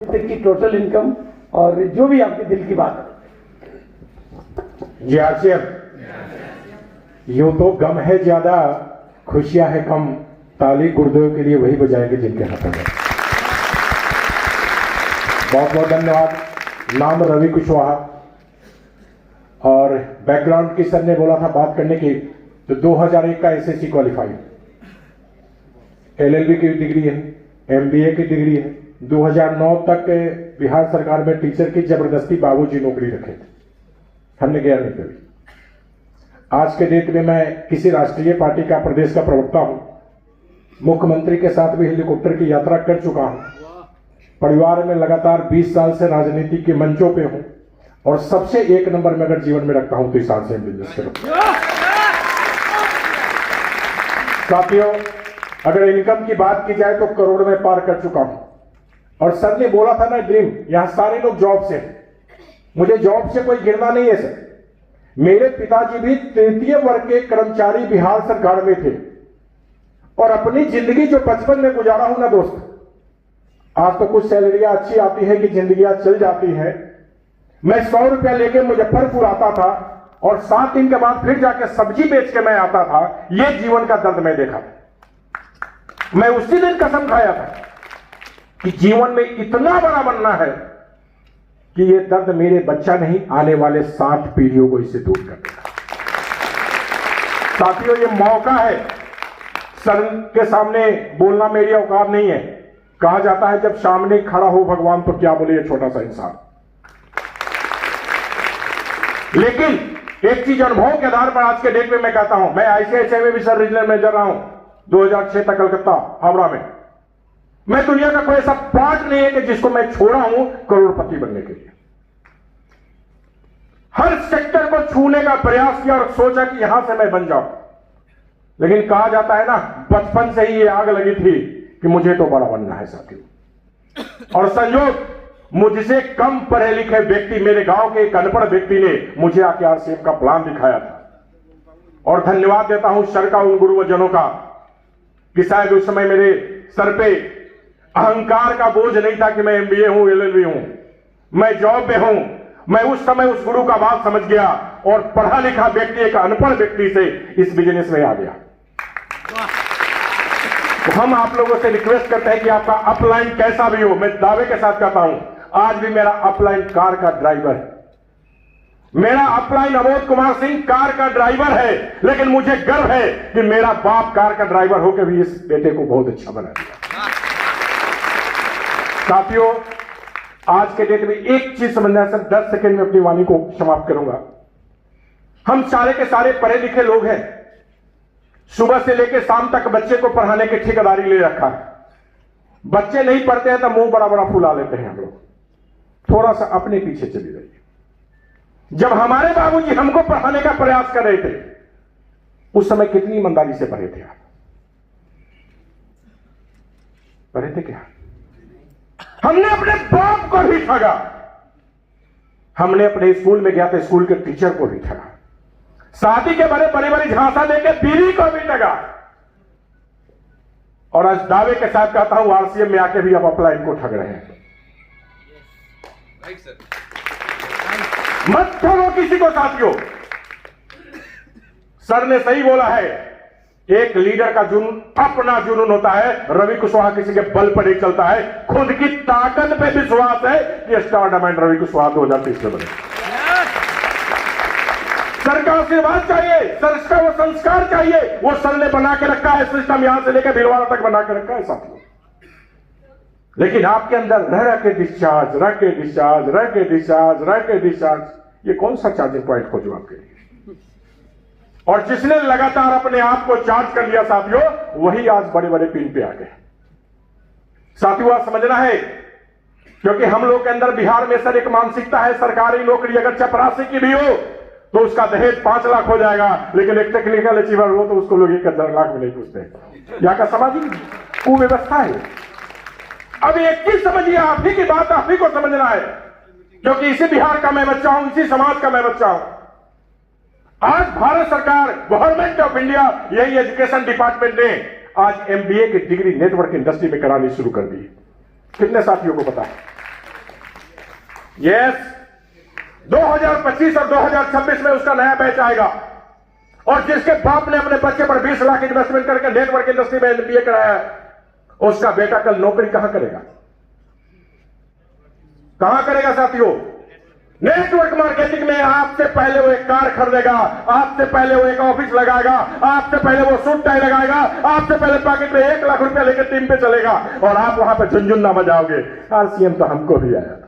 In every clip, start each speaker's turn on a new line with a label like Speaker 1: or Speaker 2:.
Speaker 1: की total income और जो भी आपके दिल की बात है।
Speaker 2: जी आरसीएम, यूं तो गम है ज्यादा, खुशियां है कम, ताली गुरुदेव के लिए वही बजाएंगे जिनके हाथों में। बहुत बहुत धन्यवाद। नाम रवि कुशवाहा और बैकग्राउंड की सर ने बोला था बात करने की, तो 2001 का एसएससी क्वालिफाइड, एलएलबी की डिग्री है, एमबीए की डिग्री है। 2009 तक बिहार सरकार में टीचर की जबरदस्ती बाबूजी नौकरी रखे थे, हमने गया नहीं कभी। आज के डेट में मैं किसी राष्ट्रीय पार्टी का प्रदेश का प्रवक्ता हूं, मुख्यमंत्री के साथ भी हेलीकॉप्टर की यात्रा कर चुका हूं, परिवार में लगातार 20 साल से राजनीति के मंचों पे हूं और सबसे एक नंबर में अगर जीवन में रखता हूं तो इस साल से बिजनेस करूं। साथियों, अगर इनकम की बात की जाए तो करोड़ में पार कर चुका हूं। और सर ने बोला था ना ड्रीम, यहां सारे लोग जॉब से, मुझे जॉब से कोई गिरना नहीं है सर। मेरे पिताजी भी तृतीय वर्ग के कर्मचारी बिहार सरकार में थे और अपनी जिंदगी जो बचपन में गुजारा हूं ना दोस्त, आज तो कुछ सैलरियां अच्छी आती है कि जिंदगियां चल जाती है। मैं 100 रुपया लेके मुजफ्फरपुर आता था और 7 दिन के बाद फिर जाके सब्जी बेच के मैं आता था। यह जीवन का दर्द मैं देखा था। मैं उसी दिन कसम खाया था कि जीवन में इतना बड़ा बनना है कि यह दर्द मेरे बच्चा नहीं, आने वाले 60 पीढ़ियों को इससे दूर कर देगा। साथियों, यह मौका है। सर के सामने बोलना मेरी औकात नहीं है। कहा जाता है जब सामने खड़ा हो भगवान तो क्या बोले ये छोटा सा इंसान। लेकिन एक चीज अनुभव के आधार पर आज के डेट में मैं कहता हूं, मैं आईसीआईसीआई में भी सर रीजनल मैनेजर रहा हूं 2006 तक कलकत्ता हावड़ा में। मैं दुनिया का कोई ऐसा पार्ट नहीं है कि जिसको मैं छोड़ा हूं करोड़पति बनने के लिए। हर सेक्टर को छूने का प्रयास किया और सोचा कि यहां से मैं बन जाऊं। लेकिन कहा जाता है ना, बचपन से ही ये आग लगी थी कि मुझे तो बड़ा बनना है साथियों। और संयोग, मुझसे कम पढ़े लिखे व्यक्ति, मेरे गांव के एक अनपढ़ व्यक्ति ने मुझे आके आरसीएम का प्लान दिखाया था। और धन्यवाद देता हूं सर का, उन गुरुजनों का, कि शायद उस समय मेरे सर पे अहंकार का बोझ नहीं था कि मैं एमबीए हूं, एलएलबी हूं, मैं जॉब में हूं। मैं उस समय उस गुरु का बात समझ गया और पढ़ा लिखा व्यक्ति एक अनपढ़ व्यक्ति से इस बिजनेस में आ गया। तो हम आप लोगों से रिक्वेस्ट करते हैं कि आपका अपलाइन कैसा भी हो, मैं दावे के साथ कहता हूं आज भी मेरा अपलाइन कार का ड्राइवर है। मेरा अपलाइन अमोद कुमार सिंह कार का ड्राइवर है, लेकिन मुझे गर्व है कि मेरा बाप कार का ड्राइवर होकर भी इस बेटे को बहुत अच्छा बना दिया। साथियों, आज के डेट में एक चीज समझना है सर, 10 सेकंड में अपनी वाणी को समाप्त करूंगा। हम सारे के सारे पढ़े लिखे लोग हैं, सुबह से लेकर शाम तक बच्चे को पढ़ाने की ठेकेदारी ले रखा है। बच्चे नहीं पढ़ते हैं तो मुंह बड़ा बड़ा फुला लेते हैं हम लोग। थोड़ा सा अपने पीछे चली रहिए। जब हमारे बाबूजी हमको पढ़ाने का प्रयास कर रहे थे, उस समय कितनी ईमानदारी से पढ़े थे आप? पढ़े थे क्या? हमने अपने बाप को भी ठगा। हमने अपने स्कूल में गया था, स्कूल के टीचर को भी ठगा। शादी के बड़े बड़ी झांसा देके बीवी को भी ठगा। और आज दावे के साथ कहता हूं आरसीएम में आके भी आप अपलाइन को ठग रहे हैं। मत ठगो किसी को साथियों। सर ने सही बोला है, एक लीडर का जुनून अपना जुनून होता है। रवि कुशवाहा किसी के बल पर नहीं चलता है, खुद की ताकत पे विश्वास है कि स्टार डायमंड रवि कुशवाहा 2030 में बने। सर का आशीर्वाद चाहिए, सर का वो संस्कार चाहिए, वो सर ने बना के रखा है सिस्टम, यहां से लेकर भीलवाड़ा तक बना के रखा है साथियों। लेकिन आपके अंदर रह के डिस्चार्ज, रह के डिस्चार्ज, रह के डिस्चार्ज, रह के डिस्चार्ज, ये कौन सा चार्जिंग पॉइंट खोजो आपके लिए? और जिसने लगातार अपने आप को चार्ज कर लिया साथियों, वही आज बड़े बड़े पिन पे आ गए। साथियों, आज समझना है, क्योंकि हम लोग के अंदर बिहार में सर एक मानसिकता है, सरकारी नौकरी अगर चपरासी की भी हो तो उसका दहेज 5 लाख हो जाएगा, लेकिन एक टेक्निकल अचीवर हो तो उसको लोग 1,000 लाख में नहीं पूछते। यहाँ का सामाजिक कुव्यवस्था है। अब एक चीज समझिए, आप ही की बात आप ही को समझना है, क्योंकि इसी बिहार का मैं बच्चा हूं, इसी समाज का मैं बच्चा हूं। आज भारत सरकार, गवर्नमेंट ऑफ इंडिया, यही एजुकेशन डिपार्टमेंट ने आज एमबीए की डिग्री नेटवर्क इंडस्ट्री में करानी शुरू कर दी। कितने साथियों को पता है? यस, 2025 और 2026 में उसका नया बैच आएगा। और जिसके बाप ने अपने बच्चे पर 20 लाख इन्वेस्टमेंट करके नेटवर्क इंडस्ट्री में MBA कराया है, उसका बेटा कल नौकरी कहां करेगा? कहां करेगा साथियों? नेटवर्क मार्केटिंग में आपसे पहले वो एक कार खरीदेगा, आपसे पहले वो एक ऑफिस लगाएगा, आपसे पहले वो सूट टाई लगाएगा, आपसे पहले पॉकेट में 1 लाख रुपया लेकर टीम पे चलेगा और आप वहां पे झुनझुन्ना बजाओगे। आरसीएम तो हमको भी आया था,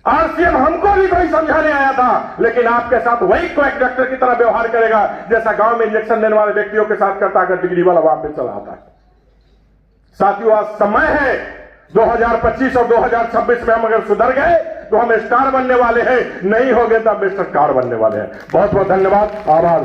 Speaker 2: आरसीएम हमको भी कोई समझाने आया था, लेकिन आपके साथ वही क्वैक डॉक्टर की तरह व्यवहार करेगा जैसा गांव में इंजेक्शन देने वाले व्यक्तियों के साथ करता अगर डिग्री वाला वहां पे चला आता है। साथियों, आज समय है 2025 और 2026 में हम अगर सुधर गए तो हम स्टार बनने वाले हैं, नहीं हो गए तो हम मिस्टर कार बनने वाले हैं। बहुत बहुत धन्यवाद, आभार।